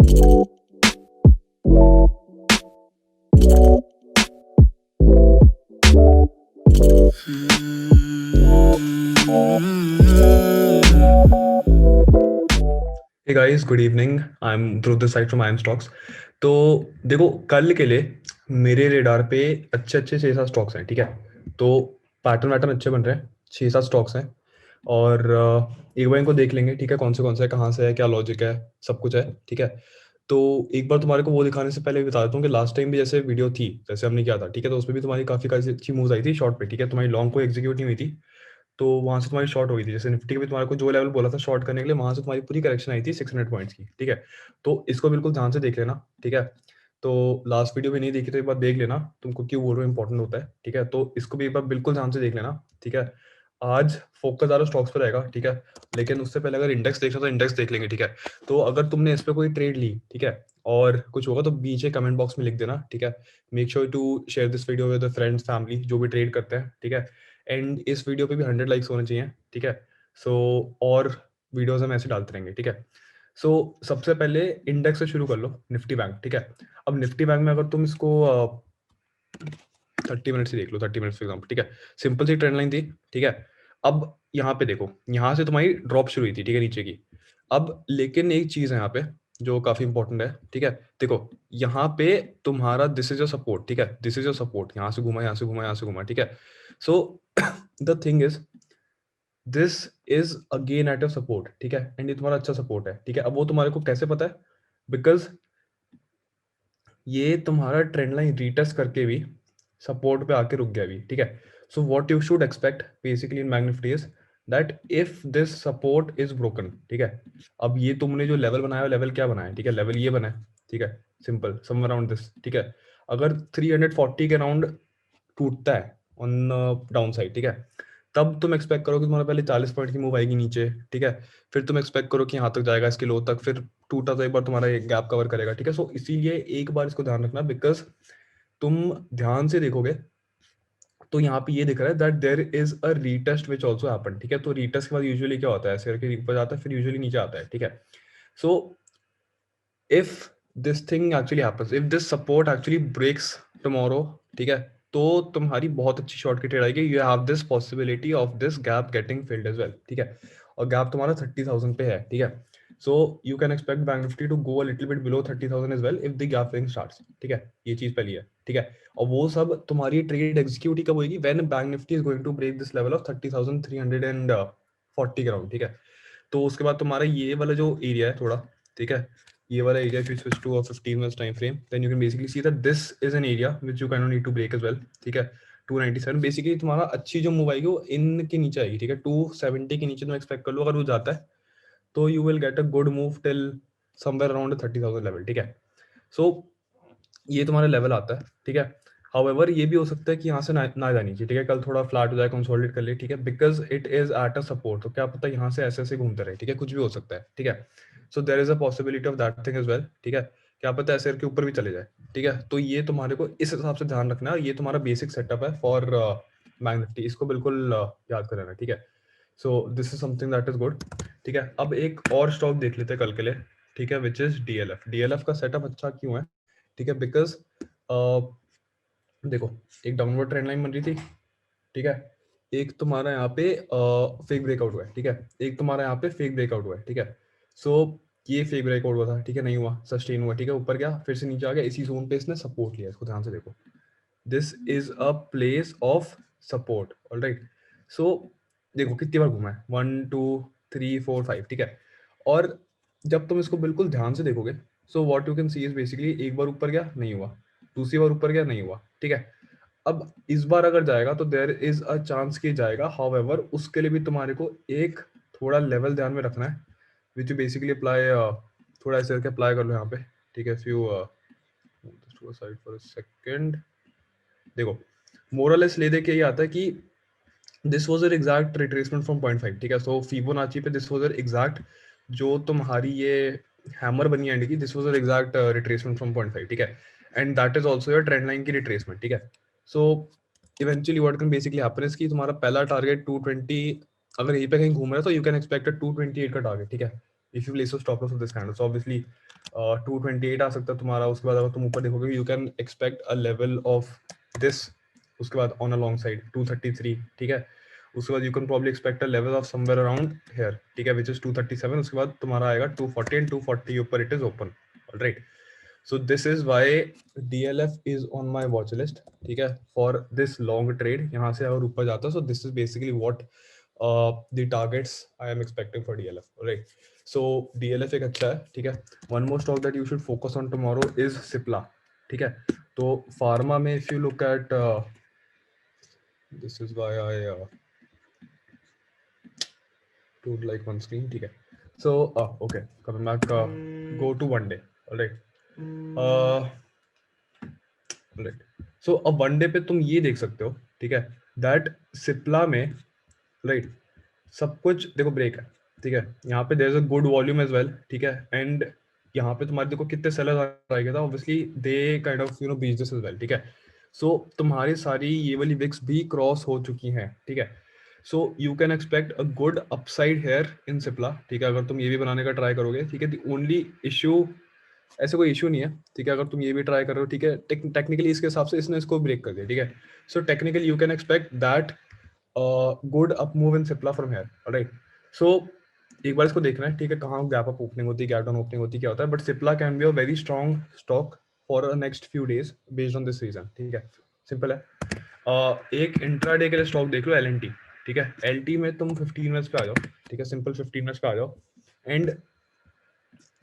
Hey guys, good evening. I am Dhruv this side from I am stocks. तो देखो, कल के लिए मेरे रेडार पे अच्छे अच्छे 6-7 स्टॉक्स हैं, ठीक है। तो पैटर्न वैटर्न अच्छे बन रहे हैं, 6-7 स्टॉक्स हैं। और एक बार इनको देख लेंगे, ठीक है, कौन से है, कहाँ से है, क्या लॉजिक है, सब कुछ है, ठीक है। तो एक बार तुम्हारे को वो दिखाने से पहले भी बता देता हूँ कि लास्ट टाइम भी जैसे वीडियो थी, जैसे हमने किया था, ठीक है, तो उसमें भी तुम्हारी काफ़ी काफ़ी अच्छी मूव्स आई थी शॉर्ट पे, ठीक है। तुम्हारी लॉन्ग को एग्जीक्यूट नहीं हुई थी, तो वहाँ से तुम्हारी शॉर्ट हो गई थी। जैसे निफ्टी के भी तुम्हारे को जो लेवल बोला था शॉर्ट करने के लिए, वहाँ से तुम्हारी पूरी करेक्शन आई थी 600 पॉइंट्स की, ठीक है। तो इसको बिल्कुल ध्यान से देख लेना, ठीक है। तो लास्ट वीडियो भी नहीं देखी तो एक बार देख लेना, तुमको क्यों बोल रहा हूँ, इंपॉर्टेंट होता है, ठीक है। तो इसको भी एक बार बिल्कुल ध्यान से देख लेना, ठीक है। आज फोकस ज़्यादा स्टॉक्स पर रहेगा, ठीक है। लेकिन उससे पहले अगर इंडेक्स देखना तो इंडेक्स देख लेंगे, ठीक है। तो अगर तुमने इस पर कोई ट्रेड ली, ठीक है, और कुछ होगा तो नीचे कमेंट बॉक्स में लिख देना, ठीक है। Make sure to share this video with friends family जो भी ट्रेड करते हैं, ठीक है। एंड इस वीडियो पे भी 100 लाइक्स होने चाहिए, ठीक है। सो और वीडियोस हम ऐसे डालते रहेंगे, ठीक है। सो सबसे पहले इंडेक्स से शुरू कर लो, निफ्टी बैंक, ठीक है। अब निफ्टी बैंक में अगर तुम इसको 30 मिनट से देख लो, 30 मिनट फॉर एग्जाम्पल, ठीक है। सिंपल सी ट्रेंड लाइन थी, ठीक है। अब यहाँ पे देखो, यहाँ से तुम्हारी ड्रॉप शुरू हुई थी, ठीक है, नीचे की। अब लेकिन एक चीज है यहाँ पे जो काफी इंपॉर्टेंट है, ठीक है। देखो, यहाँ पे तुम्हारा दिस इज योर सपोर्ट, ठीक है, दिस इज योर सपोर्ट। यहाँ से घुमा, यहाँ से घुमा, यहाँ से घुमा, ठीक है। So the thing is, this is again at your support, ठीक है। एंड ये तुम्हारा अच्छा सपोर्ट है, ठीक है। अब वो तुम्हारे को कैसे पता है? बिकॉज ये तुम्हारा ट्रेंड लाइन रीटेस्ट करके भी सपोर्ट पे आके रुक गया अभी, ठीक है। So what you should expect basically in bank Nifty is that if this support is broken, ठीक है। अब ये तुमने जो लेवल बनाया है, लेवल क्या बनाया है, ठीक है, लेवल ये बना है, ठीक है, सिंपल समवेयर अराउंड दिस, ठीक है। अगर 340 के राउंड टूटता है ऑन डाउन साइड, ठीक है, तब तुम एक्सपेक्ट करो कि तुम्हारा पहले 40 पॉइंट की मूव आएगी नीचे, ठीक है। फिर तुम एक्सपेक्ट करो कि यहाँ तक जाएगा इसके लो तक, फिर टूटा तो एक बार तुम्हारा एक गैप कवर करेगा, ठीक है। सो इसीलिए एक बार इसको ध्यान रखना, बिकॉज तुम ध्यान से देखोगे तो यहाँ पे ये दिख रहा है that there is a retest which also happen, ठीक है। तो रीटेस्ट के बाद यूजुअली क्या होता है, ऐसे करके ऊपर जाता है, फिर यूजुअली नीचे आता है, ठीक है। So if this thing actually happens, if this support actually breaks tomorrow, ठीक है, तो तुम्हारी बहुत अच्छी शॉर्ट की ट्रेड आएगी। You have this possibility of this gap getting filled as well, ठीक है। और गैप तुम्हारा 30,000 पे है, ठीक है। So you can expect Bank Nifty to go a little bit below 30,000 as well if the gap filling starts, ठीक है। ये चीज पहली है, ठीक है। और वो सब तुम्हारी ट्रेड एग्जीक्यूट ही कब होगी, when Bank Nifty is going to break this level of 30,340 के राउंड, ठीक है। तो उसके बाद तुम्हारा ये वाला जो एरिया है थोड़ा, ठीक है, ये वाला area if you switch to a 15 minutes time frame, then you can basically see that this is an area which you kind of need to break as well, ठीक है। 297 बेसिकली तुम्हारा अच्छी जो मूव आएगी वो इन के नीचे आएगी, ठीक है। 270 के नीचे तुम एक्सपेक्ट कर लो, अगर वो जाता है तो you will get a good move till somewhere around 30,000 level, ठीक है। सो ये तुम्हारा लेवल आता है, ठीक है। हाउएवर ये भी हो सकता है कि यहाँ से ना जानी चाहिए, ठीक है, कल थोड़ा फ्लैट हो जाए, कंसोलिडेट कर ले, ठीक है, because it is at a support. तो क्या पता यहाँ से ऐसे ऐसे घूमते रहे, ठीक है, कुछ भी हो सकता है, ठीक है। So there is a possibility of that thing as well, ठीक है। क्या पता ऐसे करके ऊपर भी चले जाए, ठीक है। तो ये तुम्हारे को इस हिसाब से ध्यान रखना है। ये तुम्हारा बेसिक सेटअप है फॉर बैंक निफ्टी, इसको बिल्कुल याद कर लेना, ठीक है। So this is something that is good, ठीक है। अब एक और स्टॉक देख लेते हैं कल के लिए, ठीक है, विच इज डीएलएफ। डीएलएफ का सेटअप अच्छा क्यों है, ठीक है, बिकॉज देखो, एक डाउनवर्ड ट्रेंड लाइन बन रही थी, ठीक है। एक तुम्हारा यहाँ पे फेक ब्रेकआउट हुआ है, ठीक है। एक तुम्हारा यहाँ पे फेक ब्रेकआउट हुआ है, ठीक है। सो ये फेक ब्रेकआउट हुआ था, ठीक है, नहीं हुआ, सस्टेन हुआ, ठीक है, ऊपर गया, फिर से नीचे आ गया, इसी जोन पे इसने सपोर्ट लिया। इसको ध्यान से देखो, this is a place of support, alright. So देखो कितनी बार घूमा है, 1 2 3 4 5, ठीक है। और जब तुम इसको बिल्कुल ध्यान से देखोगे, सो what you can see is basically एक बार ऊपर गया, नहीं हुआ, दूसरी बार ऊपर गया, नहीं हुआ, ठीक है। अब इस बार अगर जाएगा तो देयर इज अ चांस कि जाएगा, हाउएवर उसके लिए भी तुम्हारे को एक थोड़ा लेवल ध्यान में रखना है, विच बेसिकली अप्लाई, थोड़ा ऐसे करके अप्लाई कर लो यहाँ पे, ठीक है। Few side for a second, देखो, मोरलेस ले दे के ये आता है कि this was an exact retracement from 0.5, ठीक है। सो फिबोनाची पे दिस वाज एन एग्जैक्ट, जो तुम्हारी ये हैमर बनी एंड की, this was an exact retracement from 0.5, ठीक है। And that is also your trend line की रिट्रेसमेंट, ठीक है। So eventually what can basically happen is कि तुम्हारा पहला टारगेट 220 अगर यहीं पे कहीं घूम रहा है तो यू कैन एक्सपेक्ट 228 का टारगेट, ठीक है, if you place a stop loss of this kind. So obviously 228 आ सकता है तुम्हारा। उसके बाद अगर तुम ऊपर देखोगे you can expect a level of this. उसके बाद ऑन अ लॉन्ग साइड 233, ठीक है। उसके बाद you can probably expect a level of somewhere around here, ठीक है, विच इज 237। उसके बाद तुम्हारा आएगा 240 एंड 240 के ऊपर it is open, alright. So this is why DLF is on my watch list, ठीक है, फॉर दिस लॉन्ग ट्रेड। यहाँ से अगर ऊपर जाता है, so this is basically what the targets I am expecting for DLF, right. So DLF एक अच्छा है, ठीक है। One more stock that you should focus on tomorrow is Cipla, ठीक है। तो फार्मा में if you look at this is why I took like one screen, ठीक है। So okay, coming back, go to one day, alright. Right. So अब one day पे तुम ये देख सकते हो, ठीक है, दैट सिप्ला में, राइट, सब कुछ देखो ब्रेक है, ठीक है। यहाँ पे there is a good volume as well, ठीक है। एंड यहाँ पे तुम्हारे देखो कितने सेलर्स आएगा था, obviously they kind of beach this as well, ठीक है। सो तुम्हारी सारी ये वाली विक्स भी क्रॉस हो चुकी हैं, ठीक है। So you can expect a good upside here in Cipla, ठीक है, अगर तुम ये भी बनाने का ट्राई करोगे, ठीक है। द ओनली इशू, ऐसे कोई इशू नहीं है, ठीक है, अगर तुम ये भी ट्राई कर रहे हो, ठीक है। टेक्निकली इसके हिसाब से इसने इसको ब्रेक कर दिया, ठीक है। So technically you can expect that good up move in Cipla from here, right. सो एक बार इसको देखना है, ठीक है, कहाँ गैप अप ओपनिंग होती है, गैप डाउन ओपनिंग होती है, क्या होता है। But Cipla can be a very strong stock for next few days based on this reason, ठीक है, सिंपल है। एक इंट्राडे के लिए स्टॉक देख लो, LNT, ठीक है। LT में तुम 15 मिनट्स पे आ जाओ, ठीक है, सिंपल 15 मिनट्स पे आ जाओ। एंड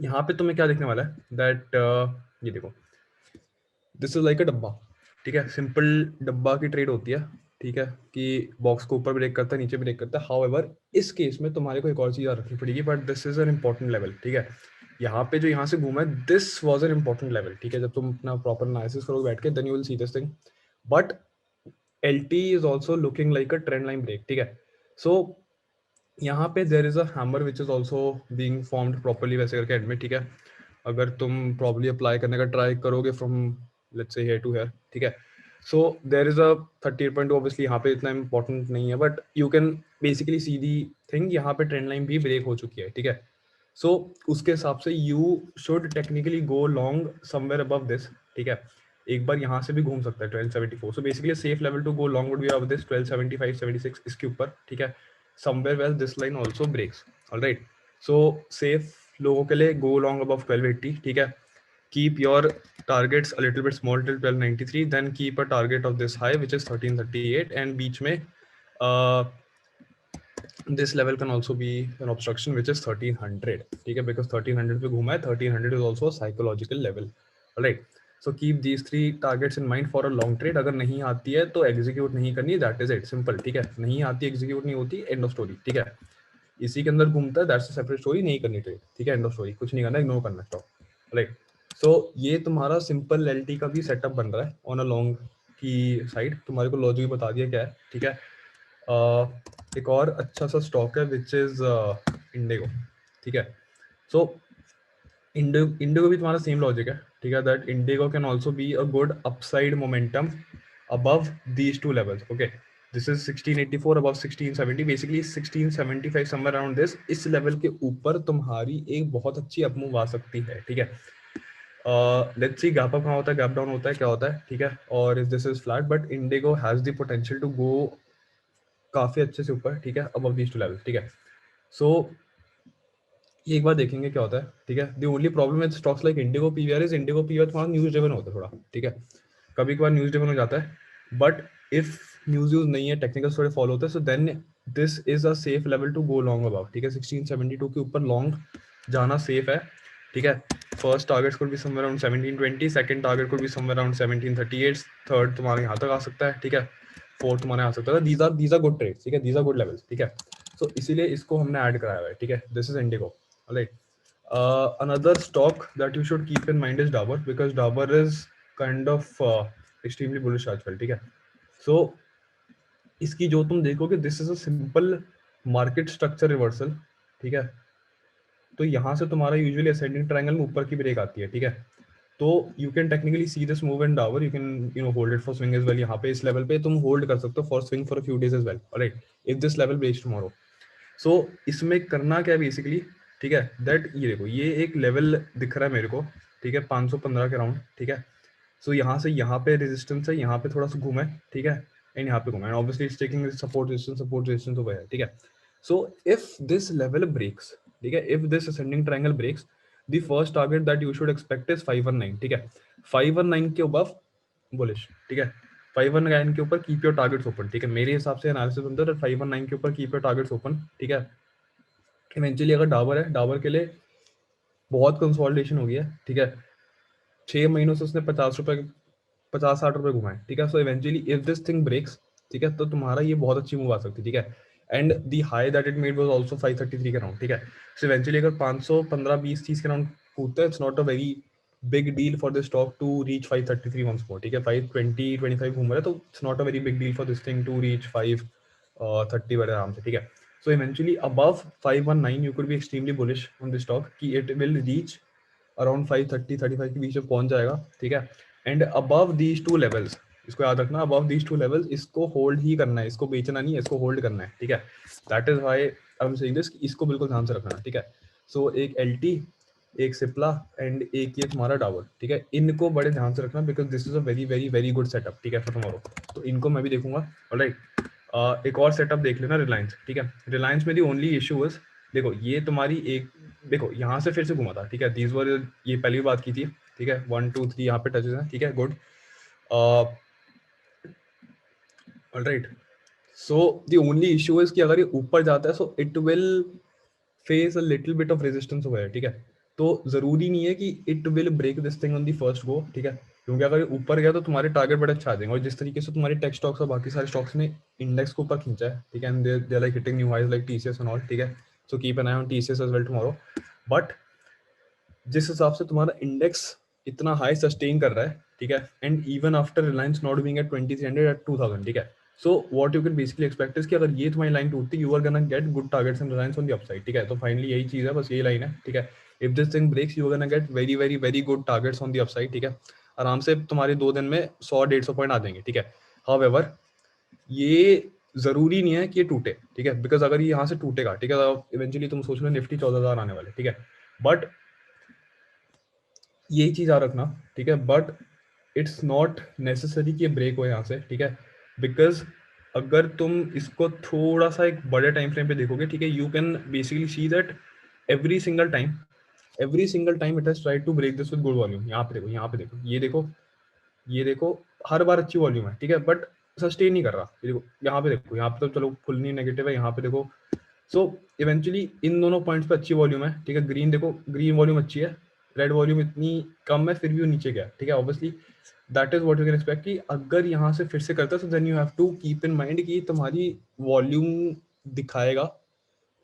यहाँ पे तुम्हें क्या देखने वाला है दैट ये देखो, दिस इज लाइक अ डब्बा, ठीक है, सिंपल डब्बा की ट्रेड होती है, ठीक है, कि बॉक्स को ऊपर ब्रेक करता है, नीचे ब्रेक करता है। हाउएवर इस केस में तुम्हारे को एक और चीज याद रखनी पड़ेगी, but this is an important level, ठीक है। यहाँ पे जो यहाँ से घूमा है, this was an important level, ठीक है। जब तुम अपना प्रॉपर एनालिसिस करोगे बैठ के, then you will see this thing. But LT is also looking like a trend line break, ठीक है। सो यहाँ पे there is a hammer which is also being formed properly, वैसे करके एडमिट, ठीक है। अगर तुम प्रॉब्ली अप्लाई करने का ट्राई करोगे फ्रॉम लेट्स से हियर टू हियर, ठीक है। सो देर इज अ 38.2, ऑब्वियसली यहाँ पे इतना इंपॉर्टेंट नहीं है, but you can basically see the thing, यहाँ पे ट्रेंड लाइन भी ब्रेक हो चुकी है, ठीक है। सो उसके हिसाब से you should technically go long somewhere above this, ठीक है। एक बार यहाँ से भी घूम सकता है 1274। So basically safe level to go long would be above this 1275 76 इसके ऊपर, ठीक है। Somewhere well this line also breaks, alright. So safe लोगों के लिए गो लॉन्ग अबव 1280, ठीक है। Keep your targets a little bit small till 1293, then keep a target of this high which is 1338, and बीच में this level can also be an obstruction which is 1300, ठीक है, because 1300 पे घूमा है, 1300 is also a psychological level, alright। So keep these three targets in mind for a long trade। अगर नहीं आती है तो execute नहीं करनी, that is it, simple, ठीक है। नहीं आती, execute नहीं होती, end of story, ठीक है। इसी के अंदर घूमता है, दैट्स अ सेपरेट स्टोरी, नहीं करनी ट्रेड, ठीक है, एंड ऑफ स्टोरी, कुछ नहीं करना, इग्नोर करना स्टॉक, राइट। सो ये तुम्हारा सिंपल LT का भी सेटअप बन रहा है ऑन अ लॉन्ग की साइड, तुम्हारे को लॉजिक बता दिया क्या है, ठीक है। एक और अच्छा सा स्टॉक है विच इज इंडिगो, ठीक है। सो इंडिगो भी तुम्हारा सेम लॉजिक है, ठीक है, that Indigo can also be a good upside momentum above these two levels, okay। this is 1684 above 1670, basically 1675 somewhere around this, इस लेवल के ऊपर तुम्हारी एक बहुत अच्छी अप मूव आ सकती है, ठीक है। लेट्स सी गैप अप कहाँ होता है, गैप डाउन होता है, क्या होता है, ठीक है। और if this is flat, but IndiGo has the potential to go काफी अच्छे से ऊपर, ठीक है, अबव दीज टू लेवल, ठीक है। सो ये एक बार देखेंगे क्या होता है, ठीक है। The only problem with stocks like Indigo PVR is, Indigo PVR थोड़ा न्यूज ड्रिवन होता है थोड़ा, ठीक है, कभी कभार न्यूज ड्रिवन हो जाता है। बट इफ न्यूज यूज नहीं है, टेक्निकल थोड़े फॉलो होते हैं, so then this is a safe level to go long about, ठीक है। 1672 के ऊपर लॉन्ग जाना सेफ है, ठीक है। First target could be somewhere around 1720, second target could be somewhere around 1738, third तुम्हारे यहाँ तक आ सकता है, ठीक है, फोर्थ तुम्हारे आ सकता है। दीज आर गुड ट्रेड्स, ठीक है, दीज आर गुड लेवल्स, ठीक है। सो इसीलिए इसको हमने ऐड कराया हुआ है, ठीक है। This is Indigo, alright. Another stock that you should keep in mind is Dabur, because Dabur is kind of extremely bullish आजकल, ठीक है। So इसकी जो तुम देखोगे, this is a simple market structure reversal, ठीक है। तो यहाँ से तुम्हारा यूजुअली असेंडिंग ट्रायंगल में ऊपर की ब्रेक आती है, ठीक है। तो you can technically see this move in Dabur, you can hold it for swing as well. यहाँ पे इस लेवल पे तुम होल्ड कर सकते हो for swing for a few days as well, alright, if this level breaks tomorrow. So इसमें करना क्या है बेसिकली, ठीक है, दैट ये देखो ये एक लेवल दिख रहा है मेरे को, ठीक है, 515 के राउंड, ठीक है। सो यहाँ से यहाँ पे रेजिस्टेंस है, यहाँ पे थोड़ा सा घूमा है, ठीक है, एंड यहाँ पे घूमा है, obviously it's taking support resistance over है, ठीक है। So if this level breaks, ठीक है, if this ascending triangle breaks, the first target that you should expect is 519, ठीक है। 519 के अबव बुलिश, ठीक है। 519 के ऊपर कीप योर टारगेट्स ओपन, ठीक है। मेरे हिसाब से एनालिसिस बनता है 519 के ऊपर कीप योर टारगेट्स ओपन, ठीक है। इवेंचुअली अगर डाबर है, डाबर के लिए बहुत कंसोलिडेशन हो गया है, ठीक है। 6 महीनों से उसने 50 रुपए 50-60 रुपए घुमाए, ठीक है। So eventually if this thing breaks, ठीक है, तो तुम्हारा ये बहुत अच्छी मूव आ सकती है, ठीक है। And the high that it made was also 533 के राउंड, ठीक है। सो इवेंचुअली अगर 515-20-30 के राउंड कूदता है, it's not a very big deal for this stock to reach 533 once more, ठीक है। 520-25 घूम रहा है, तो it's not a very big deal for this thing to reach 530 बड़े आराम से, ठीक है। So eventually above 519 you could be extremely bullish on this stock कि इट विल रीच अराउंड 530-35 के बीच में पहुंच जाएगा, ठीक है। And above these two levels, इसको याद रखना, अबव दीज टू लेवल्स इसको होल्ड ही करना है, इसको बेचना नहीं है, इसको होल्ड करना है, ठीक है। That is why I am saying this, इसको बिल्कुल ध्यान से रखना, ठीक है। सो एक एलटी, एक सिप्ला एंड एक ये तुम्हारा डाबर, ठीक है, इनको बड़े ध्यान से रखना because this is a very very very good setup, ठीक है, फॉर टुमारो। तो इनको मैं भी देखूंगा, ऑलराइट। एक और सेटअप देख लेना, रिलायंस, ठीक है। रिलायंस में दी ओनली इशू इज, देखो ये तुम्हारी एक, देखो यहाँ से फिर से घुमा था, ठीक है। दीज वर, ये पहली बात की थी, ठीक है। 1 2 3 यहाँ पे टचेस हैं, ठीक है, good, alright. So the only issue is कि अगर ये ऊपर जाता है so it will face a little bit of resistance over, ठीक है। तो जरूरी नहीं है कि it will break this thing on the first go, ठीक है, क्योंकि अगर ऊपर गया तो तुम्हारे टारगेट बड़े अच्छा आ जाएंगे। और जिस तरीके से तुम्हारे टेक स्टॉक्स और बाकी सारे स्टॉक्स ने इंडेक्स को ऊपर खींचा है, ठीक है, and they like hitting new highs like TCS and all, ठीक है। So keep an eye on TCS as well tomorrow. But जिस हिसाब से तुम्हारा इंडेक्स इतना हाई सस्टेन कर रहा है, ठीक है, and even after Reliance not being at 2300 at 2000, ठीक है। So what you can basically expect is कि अगर ये तुम्हारी लाइन टूटती, you are gonna get good targets in Reliance on the upside, ठीक है। तो फाइनली यही चीज है, बस यही लाइन है, ठीक है। If this thing breaks you are gonna get very very very good targets on the upside, ठीक है। आराम से तुम्हारे 2 दिन में 100-150 पॉइंट आ जाएंगे, ठीक है। हाउएवर ये जरूरी नहीं है कि ये टूटे, ठीक है, बिकॉज अगर ये यहाँ से टूटेगा, ठीक है, तो इवेंचुअली तुम सोच लो निफ्टी 14,000 आने वाले, ठीक है। बट यही चीज आ रखना, ठीक है। बट इट्स नॉट नेसेसरी कि ब्रेक हो यहाँ से, ठीक है, बिकॉज अगर तुम इसको थोड़ा सा एक बड़े टाइम फ्रेम पे देखोगे, ठीक है, you can basically see that every single time, every single time it has tried to break this with good volume. यहाँ पे देखो, यहाँ पे देखो, ये देखो, ये देखो, हर बार अच्छी वॉल्यूम है, ठीक है, बट सस्टेन नहीं कर रहा। ये देखो, यहाँ पे देखो, यहाँ पे तो चलो फुल नहीं नेगेटिव है, यहाँ पे देखो। सो इवेंचुअली इन दोनों पॉइंट्स पे अच्छी वॉल्यूम है, ठीक है। ग्रीन देखो, ग्रीन वॉल्यूम अच्छी है, रेड वॉल्यूम इतनी कम है, फिर भी वो नीचे गया, ठीक है। Obviously that is what you can expect कि अगर यहाँ से फिर से करता है, तो then you have to keep in mind कि तुम्हारी वॉल्यूम दिखाएगा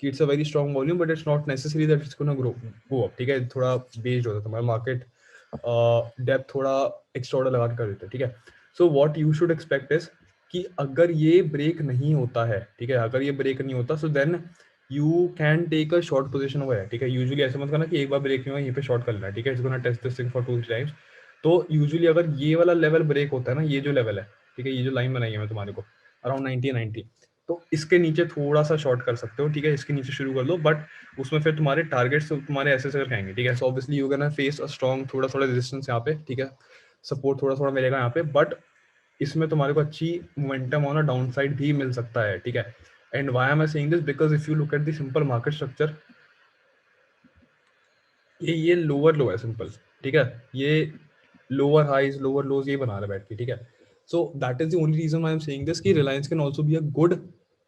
कि it's a very strong volume, but it's not necessary that it's gonna grow go up, ठीक है। थोड़ा बेस्ड होता है तुम्हारा मार्केट डेप्थ, थोड़ा एक्स्ट्रा ऑर्डर लगा के कर देते हैं, ठीक है। So what you should expect is कि अगर ये ब्रेक नहीं होता है, ठीक है, अगर ये ब्रेक नहीं होता, so then you can take a short position over है, ठीक है। यूजुअली ऐसा मत करना कि एक बार ब्रेक नहीं हुआ यहीं पे शॉर्ट कर लेना है, ठीक है। It's gonna test this thing for 2-3 times. तो यूजुअली अगर ये वाला लेवल ब्रेक होता है ना, ये जो लेवल है, ठीक है, ये जो लाइन बनाई है मैं तुम्हारे को अराउंड 90-90, तो इसके नीचे थोड़ा सा शॉर्ट कर सकते हो, ठीक है। इसके नीचे शुरू कर लो, बट उसमें फिर तुम्हारे टारगेट्स तुम्हारे ऐसे ऐसे खाएंगे, ठीक है। So obviously you can face a strong थोड़ा थोड़ा रेजिस्टेंस यहाँ पे, ठीक है, सपोर्ट थोड़ा थोड़ा मिलेगा यहाँ पे, बट इसमें तुम्हारे को अच्छी मोमेंटम ऑन डाउन साइड भी मिल सकता है, ठीक है। And why am I saying this, because if you look at the simple market structure, ये लोअर लो है सिंपल, ठीक है। ये लोअर हाइज लोअर लोज ये बना रहा है बैठ के, ठीक है। So that is the only reason I am saying this कि Reliance can also be a good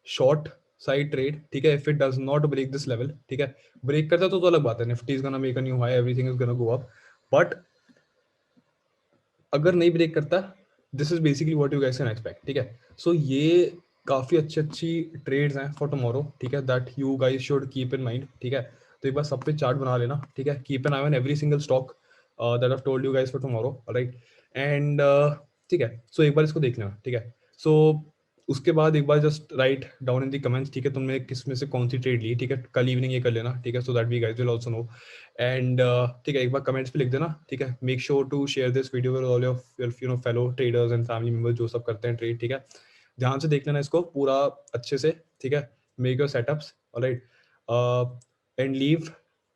short side trade, ठीक है, if it does not break this level, ठीक है। ब्रेक करता तो अलग बात है, Nifty is gonna make a new high, everything is gonna go up, but अगर नहीं ब्रेक करता, this is basically what you guys can expect, ठीक है। सो ये काफी अच्छी अच्छी ट्रेड्स हैं फॉर टुमारो, ठीक है, that you guys should keep in mind, ठीक है। तो एक बार सब पे चार्ट बना लेना, ठीक है। Keep an eye on every single stock that I told you guys for tomorrow, right. And ठीक है, सो एक बार इसको देख लेना, ठीक है। सो उसके बाद एक बार just write down in the comments, ठीक है, तुमने किस में से कौन सी ट्रेड ली, ठीक है, कल इवनिंग ये कर लेना, ठीक है, so that we guys will also know. And ठीक है, एक बार कमेंट्स पे लिख देना, ठीक है। Make sure to share this video with all your fellow traders and family members जो सब करते हैं ट्रेड, ठीक है। ध्यान से देख लेना इसको पूरा अच्छे से, ठीक है। Make your setups, alright, and leave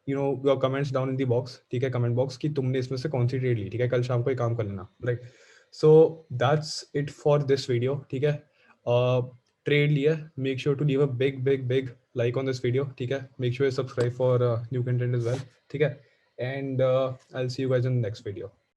your comments down in the box, ठीक है, कमेंट बॉक्स, कि तुमने इसमें से कौन सी ट्रेड ली, ठीक है, कल शाम को ये काम कर लेना, right. So that's it for this video, ठीक है। ट्रेड लिया, make sure to leave a big big big like on this video, ठीक है, make sure subscribe for new content is well, ठीक है, and I will see you guys in next video.